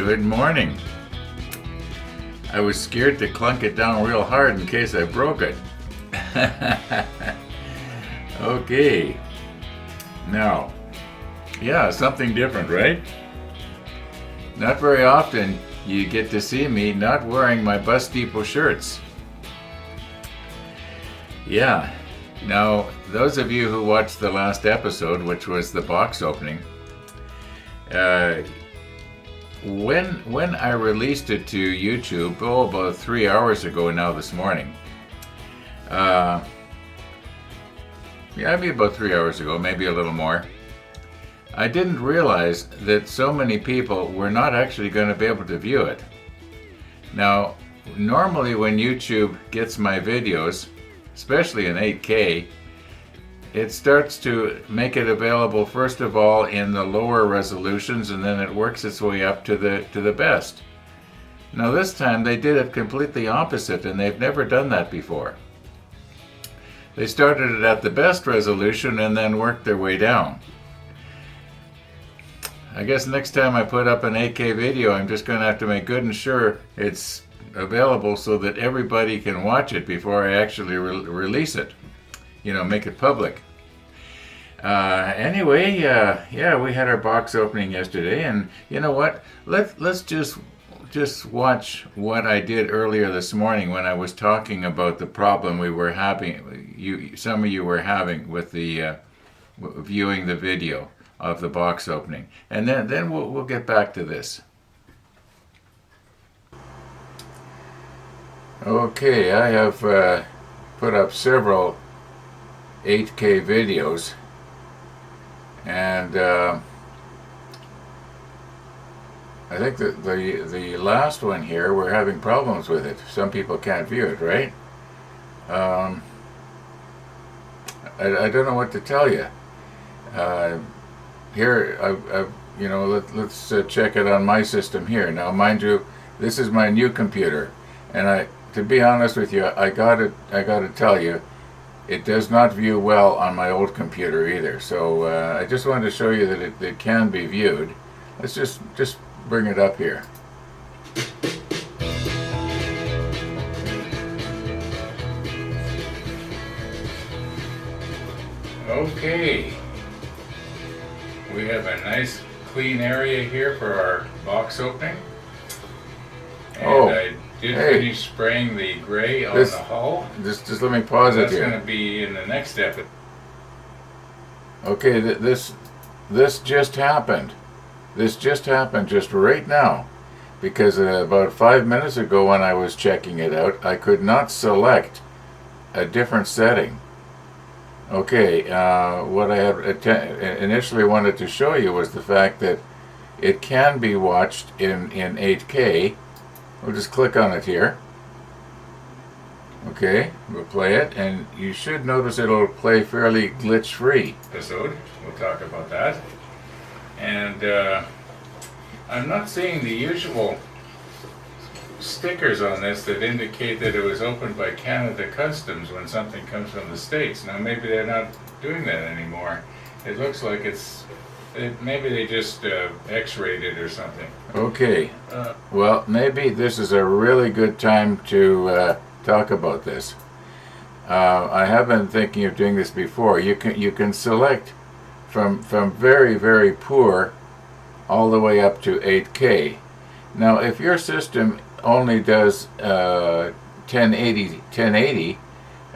Good morning. I was scared to clunk it down real hard in case I broke it. Okay. Now, yeah, something different, right? Not very often you get to see me not wearing my bus depot shirts. Yeah. Now, those of you who watched the last episode, which was the box opening, when I released it to YouTube, about 3 hours ago now this morning, maybe about 3 hours ago, maybe a little more, I didn't realize that so many people were not actually going to be able to view it. Now, normally when YouTube gets my videos, especially in 8K, it starts to make it available first of all in the lower resolutions, and then it works its way up to the best. Now this time they did it completely opposite, and they've never done that before. They started it at the best resolution and then worked their way down. I guess next time I put up an 8K video, I'm just going to have to make good and sure it's available so that everybody can watch it before I actually release it. Make it public. Anyway, yeah, we had our box opening yesterday, and you know what? Let's just watch what I did earlier this morning when I was talking about the problem we were having. Some of you were having with the viewing the video of the box opening, and then we'll get back to this. Okay, I have put up several 8K videos, and I think that the last one here, we're having problems with it. Some people can't view it, right? I don't know what to tell you. Here, let's check it on my system here. Now, mind you, this is my new computer, and to be honest with you, I gotta tell you, it does not view well on my old computer either. So I just wanted to show you that it can be viewed. Let's just bring it up here. Okay. We have a nice clean area here for our box opening. And I did finish spraying the gray on the hull. Just let me pause it here. That's going to be in the next episode. Okay, this just happened. This just happened just right now, because about 5 minutes ago when I was checking it out, I could not select a different setting. Okay, what I had initially wanted to show you was the fact that it can be watched in 8K. We'll just click on it here. Okay, we'll play it, and you should notice it'll play fairly glitch-free. Episode, we'll talk about that. And I'm not seeing the usual stickers on this that indicate that it was opened by Canada Customs when something comes from the States. Now maybe they're not doing that anymore. It looks like maybe they just X-rayed it or something. Okay. Well, maybe this is a really good time to talk about this. I have been thinking of doing this before. You can select from very, very poor all the way up to 8K. Now, if your system only does 1080,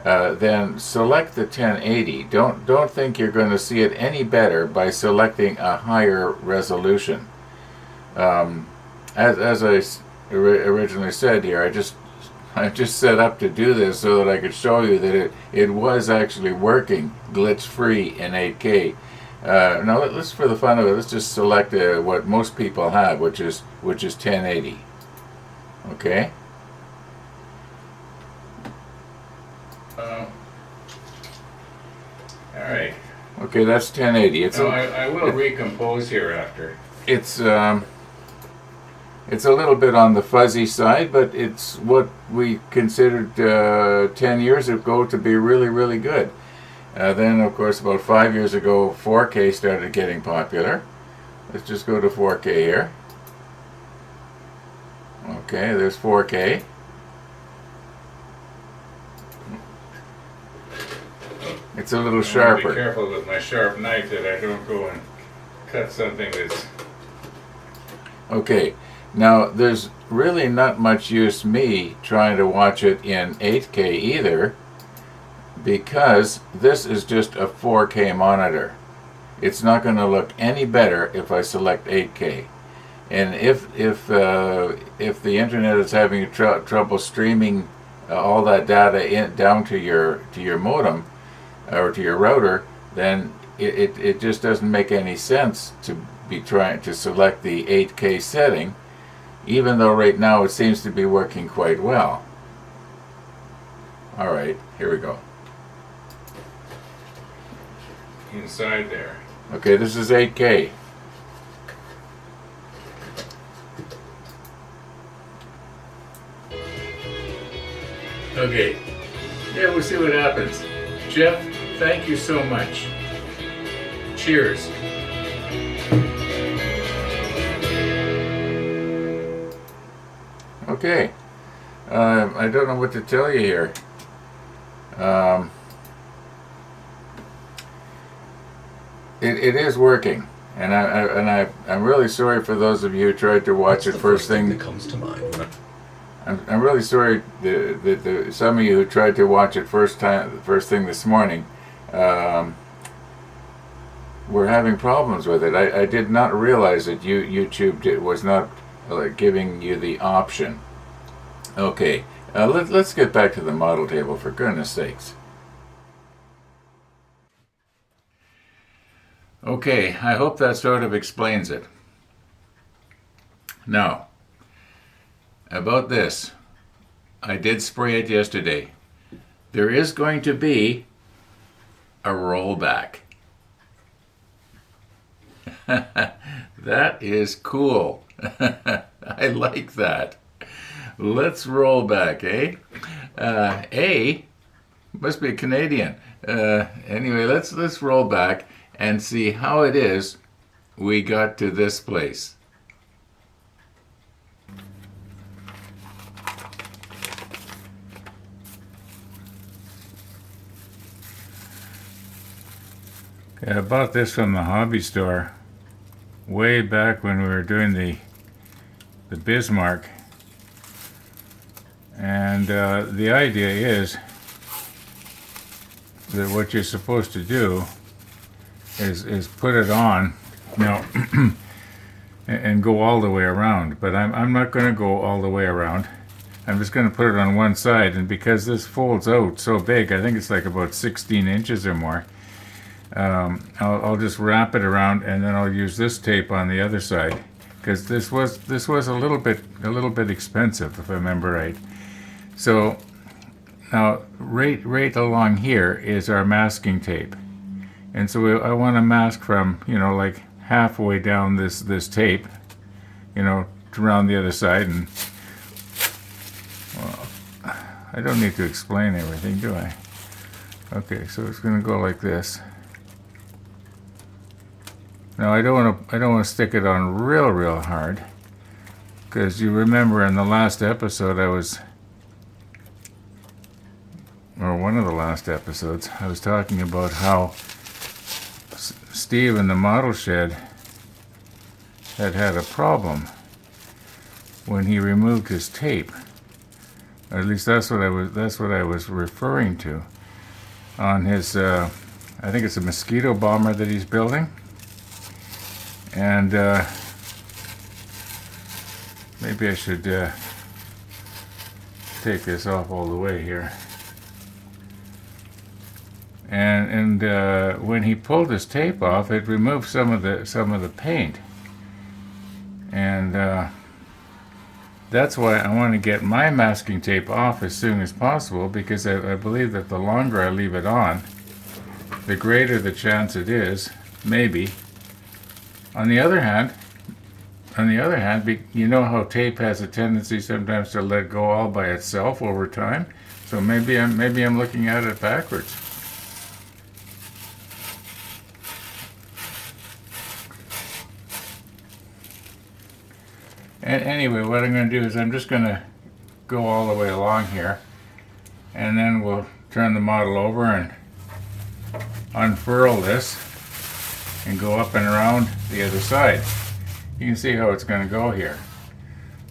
then select the 1080. Don't think you're going to see it any better by selecting a higher resolution. As I originally said here, I just set up to do this so that I could show you that it was actually working glitch-free in 8K. Now let's, for the fun of it, let's just select what most people have, which is 1080. Okay. All right. Okay, that's 1080. I will recompose here after. It's a little bit on the fuzzy side, but it's what we considered 10 years ago to be really, really good. Then, of course, about 5 years ago, 4K started getting popular. Let's just go to 4K here. Okay, there's 4K. It's a little sharper. Be careful with my sharp knife that I don't go and cut something that's... Okay, now there's really not much use me trying to watch it in 8K either, because this is just a 4K monitor. It's not going to look any better if I select 8K. And if the internet is having trouble streaming all that data down to your modem or to your router, then it just doesn't make any sense to be trying to select the 8K setting, even though right now it seems to be working quite well. All right, here we go. Inside there. Okay, this is 8K. Okay, yeah, we'll see what happens. Jeff, thank you so much. Cheers. Okay, I don't know what to tell you here. It is working, and I'm really sorry for those of you who tried to watch it first thing that comes to mind. I'm really sorry that some of you who tried to watch it first thing this morning were having problems with it. I did not realize that YouTube was not giving you the option. Okay, let's get back to the model table, for goodness sakes. Okay, I hope that sort of explains it. Now, about this, I did spray it yesterday. There is going to be a rollback. That is cool. I like that. Let's roll back, eh? A must be Canadian. Anyway, let's roll back and see how it is we got to this place. Okay, I bought this from the hobby store way back when we were doing the Bismarck, and the idea is that what you're supposed to do is put it on, you know, and go all the way around. But I'm not going to go all the way around. I'm just going to put it on one side, and because this folds out so big, I think it's like about 16 inches or more, I'll just wrap it around, and then I'll use this tape on the other side, because this was a little bit expensive, if I remember right. So now right along here is our masking tape, and so I want to mask from, you know, like halfway down this tape, you know, around the other side. And well, I don't need to explain everything, do I? Okay, so it's going to go like this. Now I don't want to stick it on real hard, because you remember in the last episode one of the last episodes, I was talking about how Steve in the model shed had a problem when he removed his tape. Or at least that's what I was referring to on his I think it's a mosquito bomber that he's building. And maybe I should take this off all the way here. And when he pulled his tape off, it removed some of the paint, and that's why I want to get my masking tape off as soon as possible, because I believe that the longer I leave it on, the greater the chance it is, maybe. On the other hand, you know how tape has a tendency sometimes to let go all by itself over time. So maybe I'm looking at it backwards. Anyway, what I'm going to do is I'm just going to go all the way along here, and then we'll turn the model over and unfurl this and go up and around the other side. You can see how it's going to go here.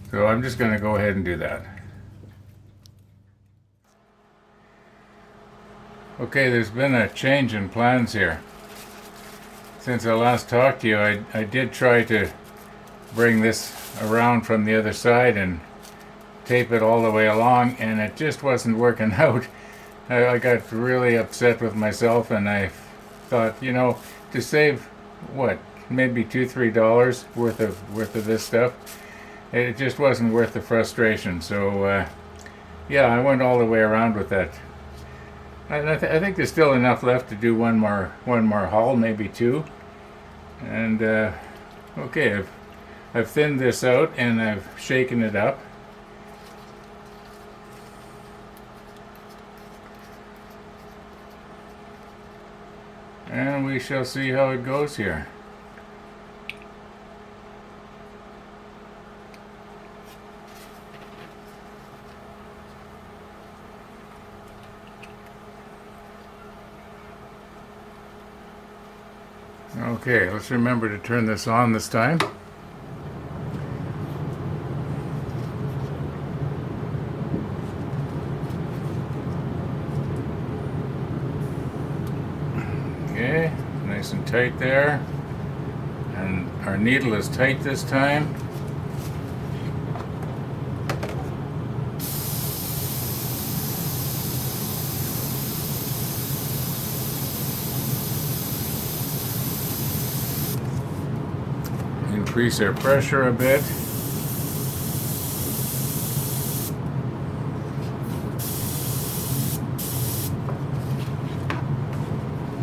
So I'm just going to go ahead and do that. Okay, there's been a change in plans here. Since I last talked to you, I did try to bring this around from the other side and tape it all the way along, and it just wasn't working out. I got really upset with myself, and I thought, you know, to save what, maybe $2-3 worth of this stuff, it just wasn't worth the frustration. So yeah, I went all the way around with that. And I think there's still enough left to do one more hull, maybe two. And okay, I've thinned this out and I've shaken it up. And we shall see how it goes here. Okay, let's remember to turn this on this time. Okay, nice and tight there. And our needle is tight this time. Increase our pressure a bit.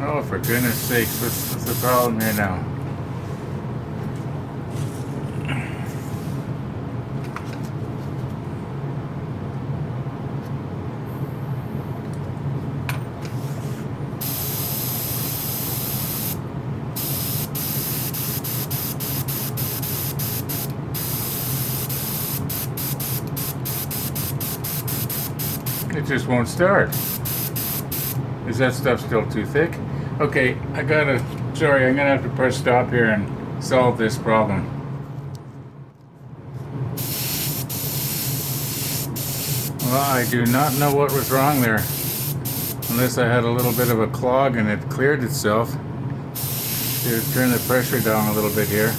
Oh, for goodness sakes, what's the problem here now? It just won't start. Is that stuff still too thick? Okay, I'm gonna have to press stop here and solve this problem. Well, I do not know what was wrong there. Unless I had a little bit of a clog and it cleared itself. To turn the pressure down a little bit here.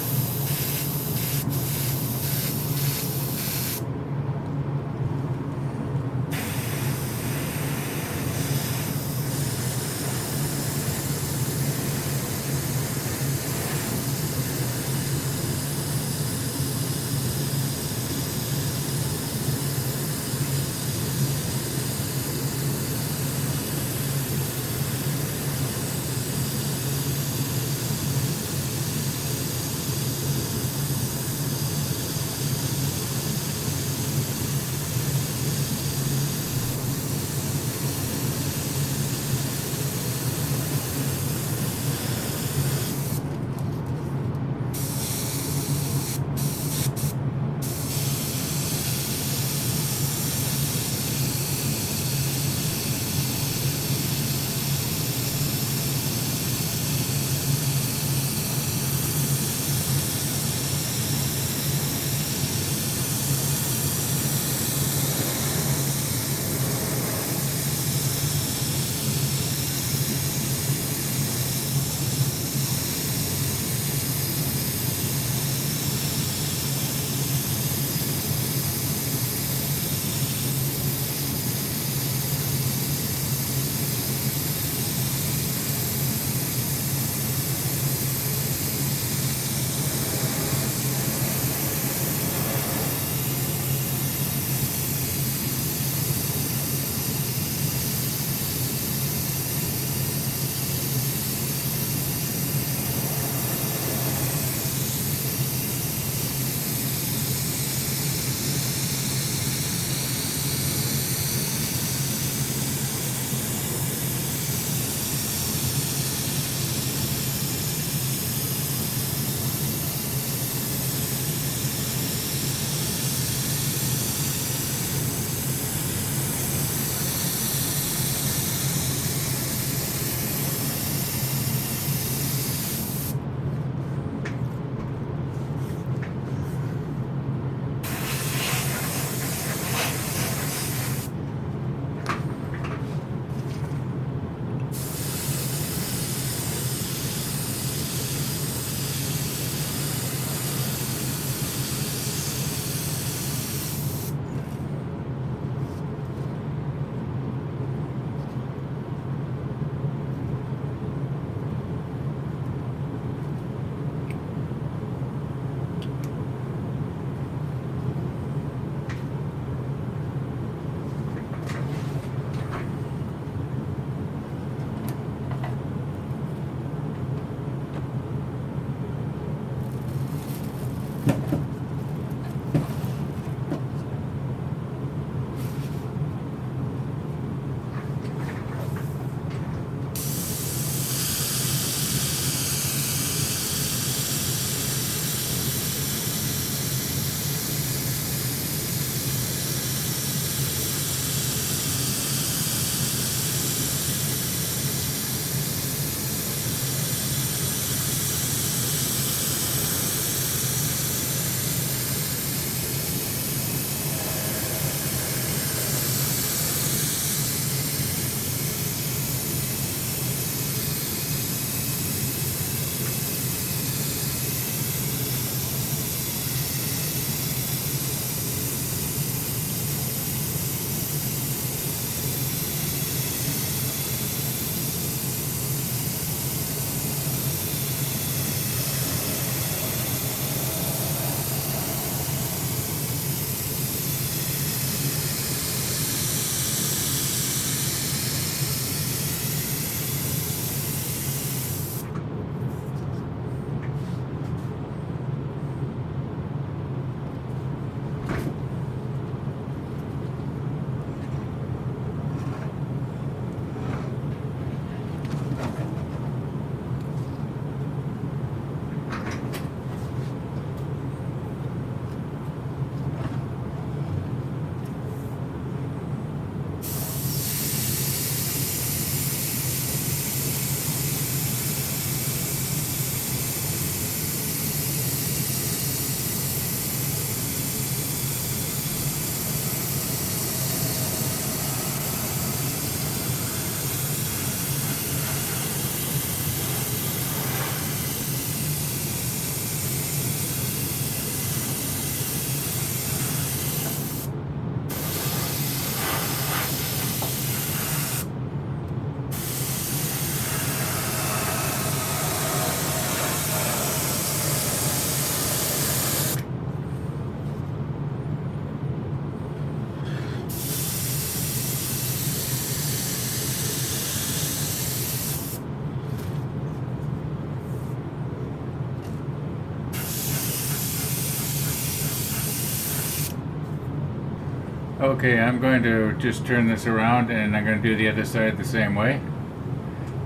Okay, I'm going to just turn this around and I'm going to do the other side the same way.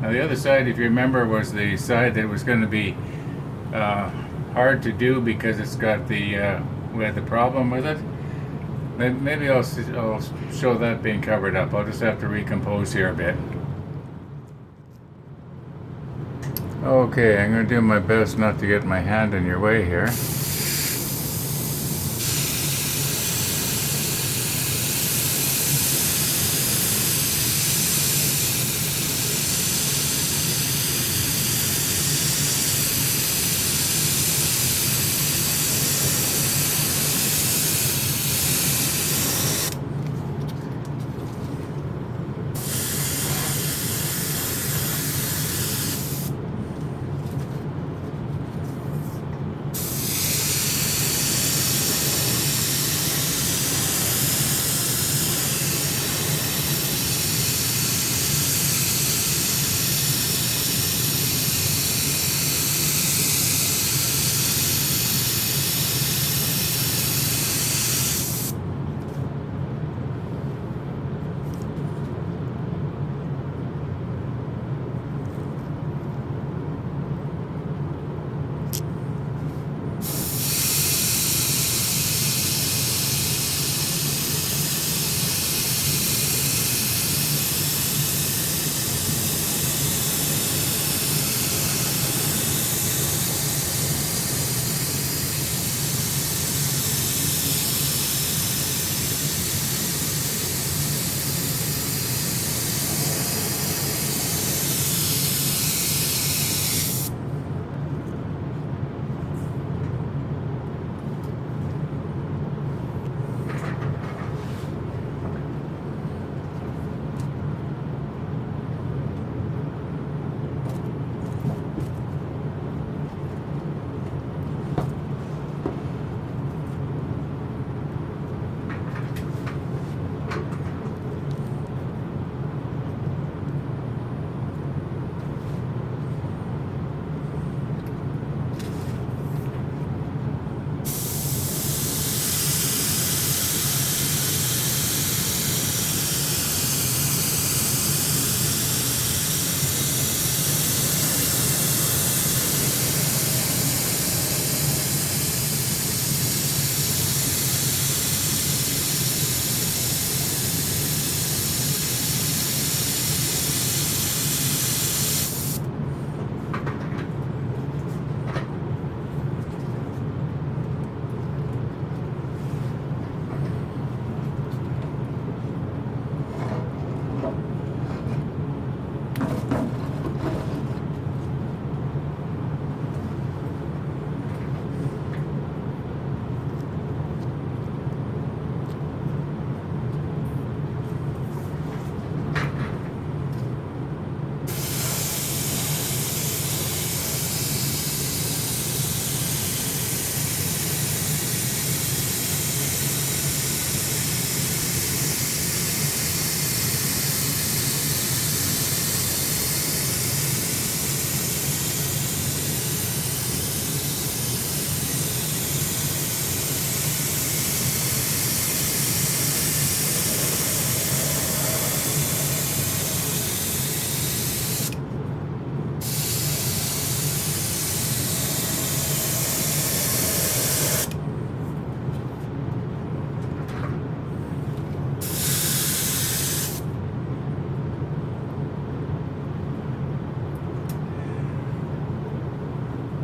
Now the other side, if you remember, was the side that was going to be uh, hard to do because it's got we had the problem with it. Maybe I'll show that being covered up. I'll just have to recompose here a bit. Okay, I'm going to do my best not to get my hand in your way here.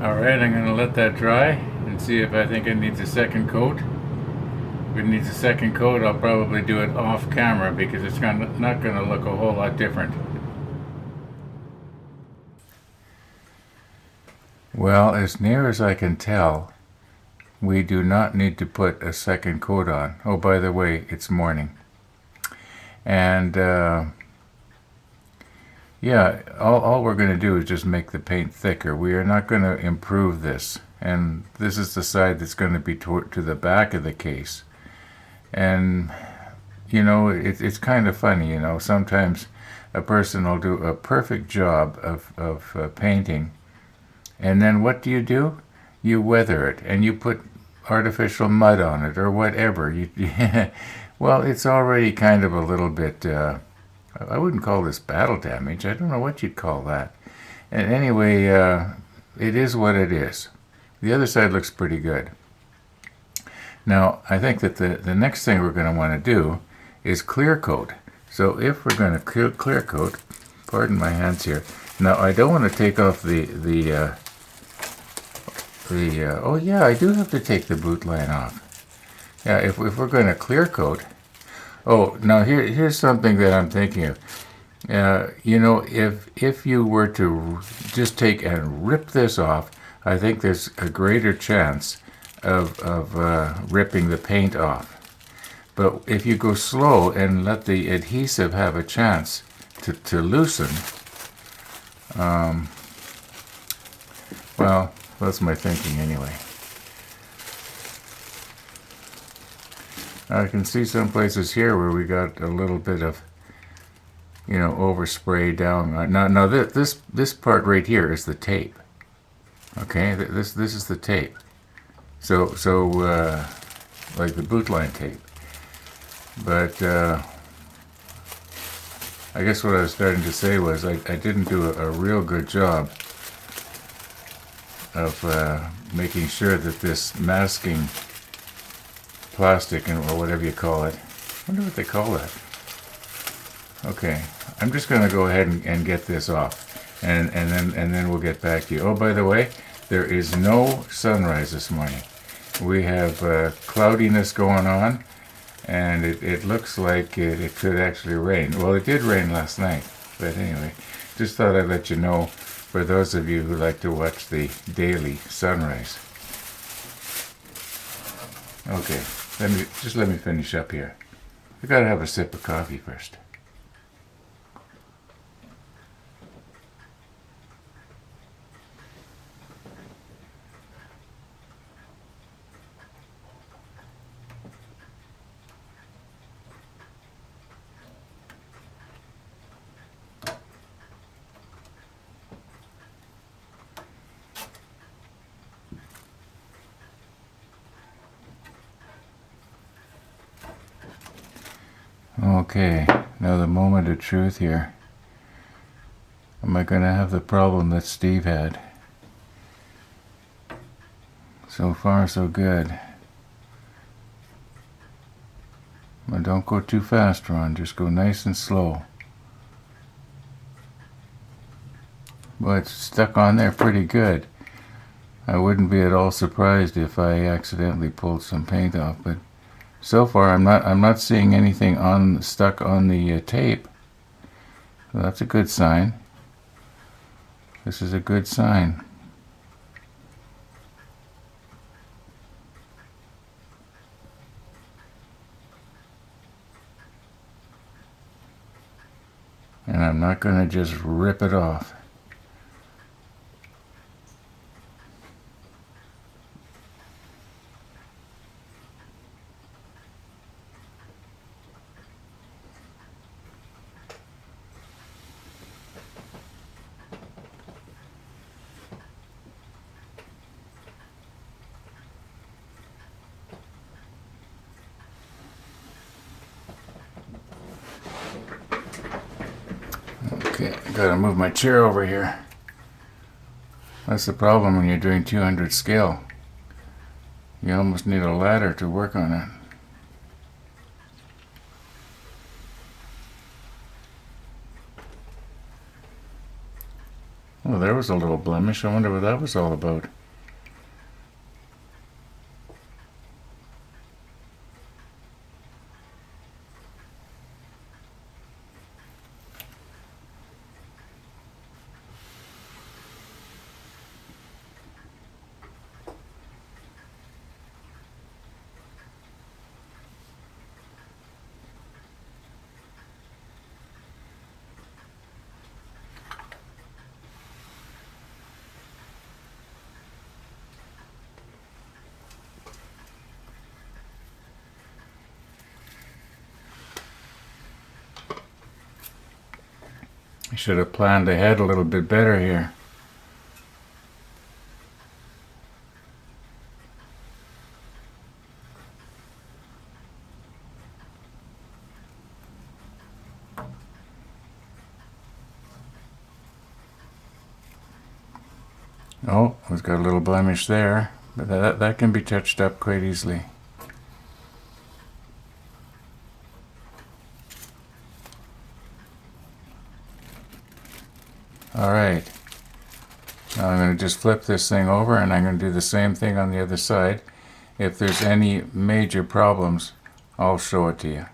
Alright, I'm going to let that dry and see if I think it needs a second coat. If it needs a second coat, I'll probably do it off camera because it's not going to look a whole lot different. Well, as near as I can tell, we do not need to put a second coat on. Oh, by the way, it's morning. And yeah, all we're going to do is just make the paint thicker. We are not going to improve this. And this is the side that's going to be to the back of the case. And, you know, it's kind of funny, you know. Sometimes a person will do a perfect job of painting. And then what do? You weather it and you put artificial mud on it or whatever. Well, it's already kind of a little bit, I wouldn't call this battle damage. I don't know what you'd call that. And anyway, it is what it is. The other side looks pretty good. Now, I think that the next thing we're going to want to do is clear coat. So if we're going to clear coat, pardon my hands here. Now, I don't want to take off oh yeah, I do have to take the boot line off. Yeah, if we're going to clear coat, oh, now here's something that I'm thinking of. You know, if you were to just take and rip this off, I think there's a greater chance of ripping the paint off. But if you go slow and let the adhesive have a chance to loosen, well, that's my thinking anyway. I can see some places here where we got a little bit of, you know, overspray down. Now this part right here is the tape. Okay, this is the tape. So like the boot line tape. But I guess what I was starting to say was I didn't do a real good job of making sure that this masking plastic, or whatever you call it, I wonder what they call that. Okay, I'm just going to go ahead and get this off, and then we'll get back to you. Oh, by the way, there is no sunrise this morning. We have cloudiness going on, and it looks like it could actually rain. Well, it did rain last night, but anyway, just thought I'd let you know for those of you who like to watch the daily sunrise. Okay, let me finish up here. I gotta have a sip of coffee first. Okay, now the moment of truth here. Am I going to have the problem that Steve had? So far, so good. But don't go too fast, Ron. Just go nice and slow. Well, it's stuck on there pretty good. I wouldn't be at all surprised if I accidentally pulled some paint off, but so far I'm not seeing anything stuck on the tape. So that's a good sign. This is a good sign. And I'm not going to just rip it off. Okay, I gotta move my chair over here. That's the problem when you're doing 200 scale. You almost need a ladder to work on it. Well, there was a little blemish. I wonder what that was all about. I should have planned ahead a little bit better here. Oh, it's got a little blemish there, but that can be touched up quite easily. Alright, now I'm going to just flip this thing over and I'm going to do the same thing on the other side. If there's any major problems, I'll show it to you.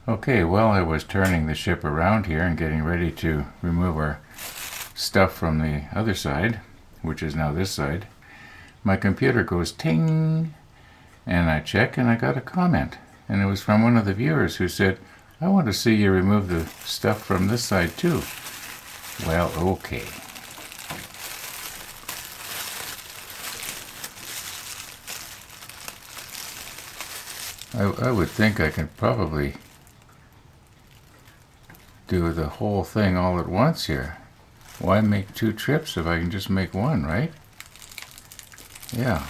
Okay, while I was turning the ship around here and getting ready to remove our stuff from the other side, which is now this side, my computer goes ting, and I check and I got a comment. And it was from one of the viewers who said, I want to see you remove the stuff from this side too. Well, okay. I would think I could probably do the whole thing all at once here. Why make 2 trips if I can just make 1, right? Yeah.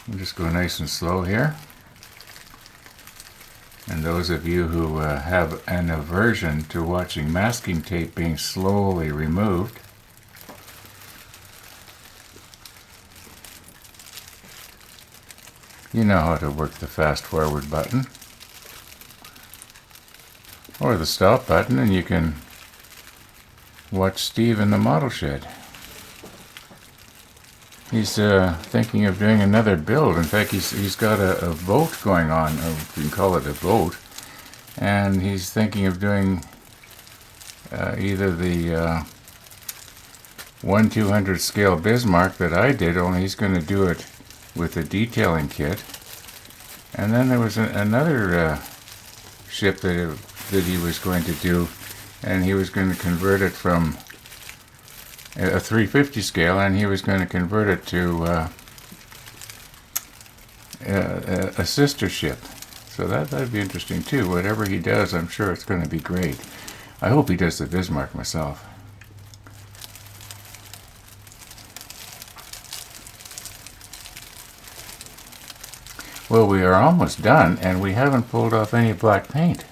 I'll just go nice and slow here. And those of you who have an aversion to watching masking tape being slowly removed, you know how to work the fast forward button or the stop button, and you can watch Steve in the model shed. He's thinking of doing another build. In fact, he's got a vote going on, or you can call it a vote, and he's thinking of doing either the 1/200 scale Bismarck that I did, only he's going to do it with a detailing kit. And then there was another ship that he was going to do, and he was going to convert it from a 350 scale, and he was going to convert it to a sister ship. So that'd be interesting too. Whatever he does, I'm sure it's going to be great. I hope he does the Bismarck myself. Well, we are almost done, and we haven't pulled off any black paint.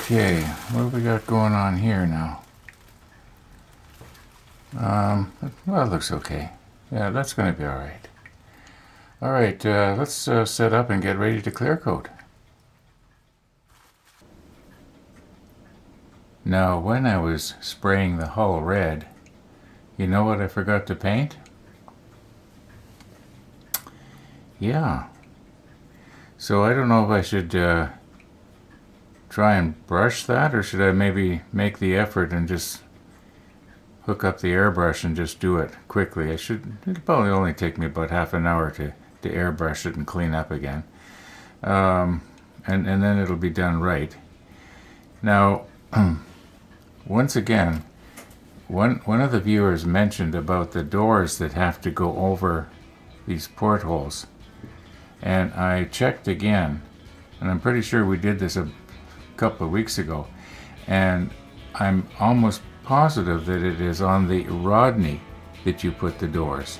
Okay, what have we got going on here now? Well, it looks okay. Yeah, that's going to be alright. Alright, let's set up and get ready to clear coat. Now, when I was spraying the hull red, you know what I forgot to paint? Yeah. So I don't know if I should try and brush that, or should I maybe make the effort and just hook up the airbrush and just do it quickly. It'll probably only take me about half an hour to airbrush it and clean up again. And then it'll be done right. Now, once again, one of the viewers mentioned about the doors that have to go over these portholes. And I checked again, and I'm pretty sure we did this a couple of weeks ago, and I'm almost positive that it is on the Rodney that you put the doors.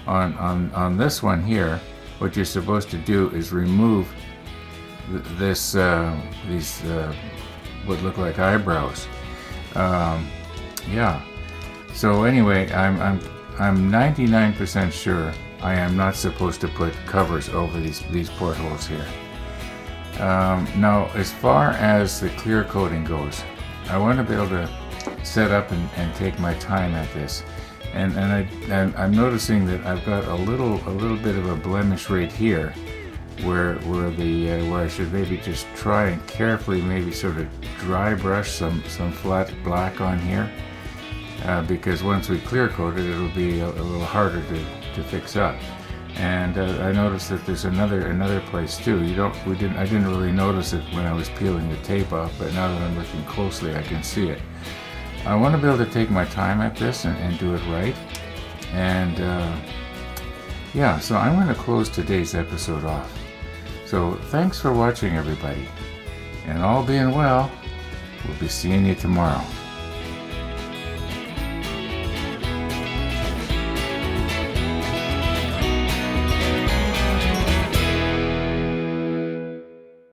On this one here, what you're supposed to do is remove these what look like eyebrows. Yeah. So anyway, I'm 99% sure I am not supposed to put covers over these portholes here. Now, as far as the clear coating goes, I want to be able to set up and take my time at this. And I'm noticing that I've got a little bit of a blemish right here, where I should maybe just try and carefully maybe sort of dry brush some flat black on here, because once we clear coat it, it'll be a little harder to fix up. And I noticed that there's another place too. I didn't really notice it when I was peeling the tape off, but now that I'm looking closely, I can see it. I want to be able to take my time at this and do it right. And yeah, so I'm going to close today's episode off. So thanks for watching, everybody. And all being well, we'll be seeing you tomorrow.